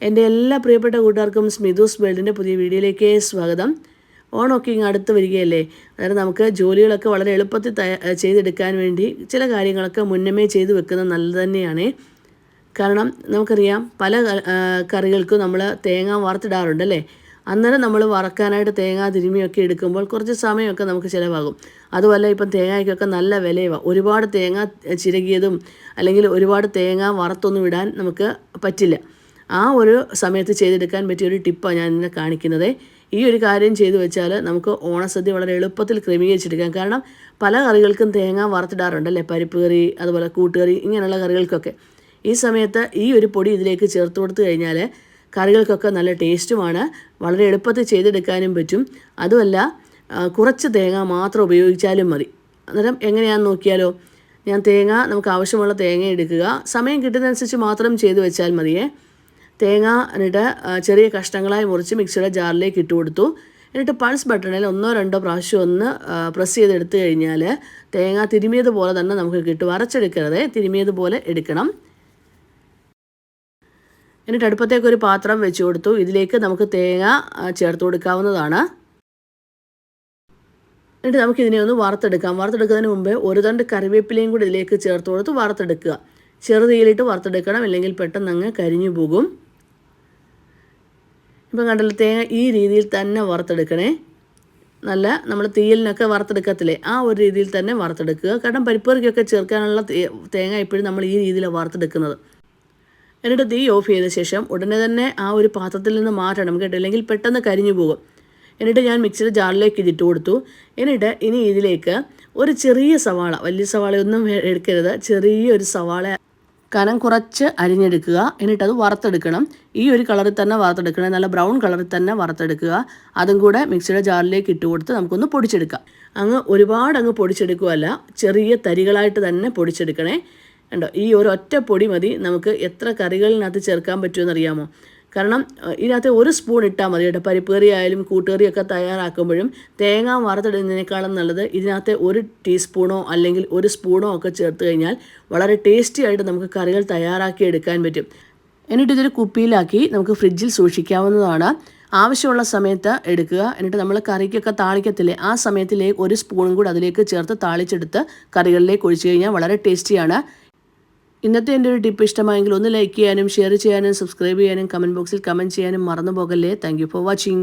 എൻ്റെ എല്ലാ പ്രിയപ്പെട്ട കൂട്ടുകാർക്കും സ്മിതൂസ് വേൾഡിൻ്റെ പുതിയ വീഡിയോയിലേക്ക് സ്വാഗതം. ഓണമൊക്കെ ഇങ്ങ് അടുത്ത് വരികയല്ലേ. അതായത് നമുക്ക് ജോലികളൊക്കെ വളരെ എളുപ്പത്തിൽ ചെയ്തെടുക്കാൻ വേണ്ടി ചില കാര്യങ്ങളൊക്കെ മുന്നമേ ചെയ്ത് വെക്കുന്നത് നല്ലത് തന്നെയാണ്. കാരണം നമുക്കറിയാം പല കറികൾക്കും നമ്മൾ തേങ്ങ വറുത്തിടാറുണ്ടല്ലേ. അന്നേരം നമ്മൾ വറക്കാനായിട്ട് തേങ്ങ തിരുമ്മിയൊക്കെ എടുക്കുമ്പോൾ കുറച്ച് സമയമൊക്കെ നമുക്ക് ചിലവാകും. അതുമല്ല ഇപ്പം തേങ്ങയ്ക്കൊക്കെ നല്ല വിലയുമാണ്. ഒരുപാട് തേങ്ങ ചിരകിയതും അല്ലെങ്കിൽ ഒരുപാട് തേങ്ങ വറുത്തൊന്നും ഇടാൻ നമുക്ക് പറ്റില്ല. ആ ഒരു സമയത്ത് ചെയ്തെടുക്കാൻ പറ്റിയൊരു ടിപ്പാണ് ഞാൻ ഇന്ന് കാണിക്കുന്നത്. ഈ ഒരു കാര്യം ചെയ്തു വെച്ചാൽ നമുക്ക് ഓണസദ്യ വളരെ എളുപ്പത്തിൽ ക്രമീകരിച്ചെടുക്കാം. കാരണം പല കറികൾക്കും തേങ്ങ വറുത്തിടാറുണ്ടല്ലേ, പരിപ്പ് കറി അതുപോലെ കൂട്ടുകറി ഇങ്ങനെയുള്ള കറികൾക്കൊക്കെ. ഈ സമയത്ത് ഈ ഒരു പൊടി ഇതിലേക്ക് ചേർത്ത് കൊടുത്തു കഴിഞ്ഞാൽ കറികൾക്കൊക്കെ നല്ല ടേസ്റ്റുമാണ്, വളരെ എളുപ്പത്തിൽ ചെയ്തെടുക്കാനും പറ്റും. അതുമല്ല കുറച്ച് തേങ്ങ മാത്രം ഉപയോഗിച്ചാലും മതി. അന്നേരം എങ്ങനെയാണെന്ന് നോക്കിയാലോ. ഞാൻ നമുക്ക് ആവശ്യമുള്ള തേങ്ങ എടുക്കുക, സമയം കിട്ടുന്നതനുസരിച്ച് മാത്രം ചെയ്തു വെച്ചാൽ മതിയേ. തേങ്ങ എന്നിട്ട് ചെറിയ കഷ്ണങ്ങളായി മുറിച്ച് മിക്സിയുടെ ജാറിലേക്ക് ഇട്ട് കൊടുത്തു. എന്നിട്ട് പൾസ് ബട്ടണിൽ 1-2 പ്രാവശ്യം ഒന്ന് പ്രസ് ചെയ്തെടുത്ത് കഴിഞ്ഞാൽ തേങ്ങ തിരുമിയതുപോലെ തന്നെ നമുക്ക് കിട്ടും. അരച്ചെടുക്കരുത്, തിരുമിയതുപോലെ എടുക്കണം. എന്നിട്ട് അടുപ്പത്തേക്ക് ഒരു പാത്രം വെച്ച് കൊടുത്തു. ഇതിലേക്ക് നമുക്ക് തേങ്ങ ചേർത്ത് കൊടുക്കാവുന്നതാണ്. എന്നിട്ട് നമുക്കിതിനെ ഒന്ന് വറുത്തെടുക്കാം. വറുത്തെടുക്കുന്നതിന് മുമ്പേ ഒരു തണ്ട് കറിവേപ്പിലയും കൂടി ഇതിലേക്ക് ചേർത്ത് കൊടുത്ത് വറുത്തെടുക്കുക. ചെറുതീയിലിട്ട് വറുത്തെടുക്കണം, അല്ലെങ്കിൽ പെട്ടെന്ന് അങ്ങ് കരിഞ്ഞു പോകും. ഇപ്പം കണ്ടല്ലോ, തേങ്ങ ഈ രീതിയിൽ തന്നെ വറുത്തെടുക്കണേ. നല്ല നമ്മൾ തീയലിനൊക്കെ വറുത്തെടുക്കത്തില്ലേ, ആ ഒരു രീതിയിൽ തന്നെ വറുത്തെടുക്കുക. കാരണം പരിപ്പുകറിക്കൊക്കെ ചേർക്കാനുള്ള തേങ്ങ എപ്പോഴും നമ്മൾ ഈ രീതിയിലാണ് വറുത്തെടുക്കുന്നത്. എന്നിട്ട് തീ ഓഫ് ചെയ്ത ശേഷം ഉടനെ തന്നെ ആ ഒരു പാത്രത്തിൽ നിന്ന് മാറ്റണം കേട്ടോ, അല്ലെങ്കിൽ പെട്ടെന്ന് കരിഞ്ഞു പോകും. എന്നിട്ട് ഞാൻ മിക്സിയുടെ ജാറിലേക്ക് ഇതിട്ട് കൊടുത്തു. എന്നിട്ട് ഇനി ഇതിലേക്ക് ഒരു ചെറിയ സവാള, വലിയ സവാളയൊന്നും എടുക്കരുത്, ചെറിയൊരു സവാള കനം കുറച്ച് അരിഞ്ഞെടുക്കുക. എന്നിട്ടത് വറുത്തെടുക്കണം. ഈ ഒരു കളറിൽ തന്നെ വറുത്തെടുക്കണം, നല്ല ബ്രൗൺ കളറിൽ തന്നെ വറുത്തെടുക്കുക. അതും കൂടെ മിക്സിയുടെ ജാറിലേക്ക് ഇട്ട് കൊടുത്ത് നമുക്കൊന്ന് പൊടിച്ചെടുക്കാം. ഒരുപാട് പൊടിച്ചെടുക്കുകയല്ല, ചെറിയ തരികളായിട്ട് തന്നെ പൊടിച്ചെടുക്കണേ. കണ്ടോ, ഈ ഒരു ഒറ്റ പൊടി മതി നമുക്ക് എത്ര കറികളിനകത്ത് ചേർക്കാൻ പറ്റുമെന്നറിയാമോ. കാരണം ഇതിനകത്ത് ഒരു സ്പൂൺ ഇട്ടാൽ മതി കേട്ടോ. പരിപ്പ് കറി ആയാലും കൂട്ടുകറിയൊക്കെ തയ്യാറാക്കുമ്പോഴും തേങ്ങ വറുത്തിടുന്നതിനേക്കാളും നല്ലത് ഇതിനകത്ത് 1 ടീസ്പൂണോ അല്ലെങ്കിൽ 1 സ്പൂണോ ഒക്കെ ചേർത്ത് കഴിഞ്ഞാൽ വളരെ ടേസ്റ്റി ആയിട്ട് നമുക്ക് കറികൾ തയ്യാറാക്കി എടുക്കാൻ പറ്റും. എന്നിട്ട് ഇതൊരു കുപ്പിയിലാക്കി നമുക്ക് ഫ്രിഡ്ജിൽ സൂക്ഷിക്കാവുന്നതാണ്. ആവശ്യമുള്ള സമയത്ത് എടുക്കുക. എന്നിട്ട് നമ്മൾ കറിക്കൊക്കെ താളിക്കത്തില്ലേ, ആ സമയത്തിലേക്ക് 1 സ്പൂണും കൂടി അതിലേക്ക് ചേർത്ത് താളിച്ചെടുത്ത് കറികളിലേക്ക് ഒഴിച്ചു കഴിഞ്ഞാൽ വളരെ ടേസ്റ്റിയാണ്. ഇന്നത്തെ എൻ്റെ ഒരു ടിപ്പ് ഇഷ്ടമായെങ്കിൽ ഒന്ന് ലൈക്ക് ചെയ്യാനും ഷെയർ ചെയ്യാനും സബ്സ്ക്രൈബ് ചെയ്യാനും കമൻറ്റ് ബോക്സിൽ കമൻറ്റ് ചെയ്യാനും മറന്നു പോകല്ലേ. Thank you for watching.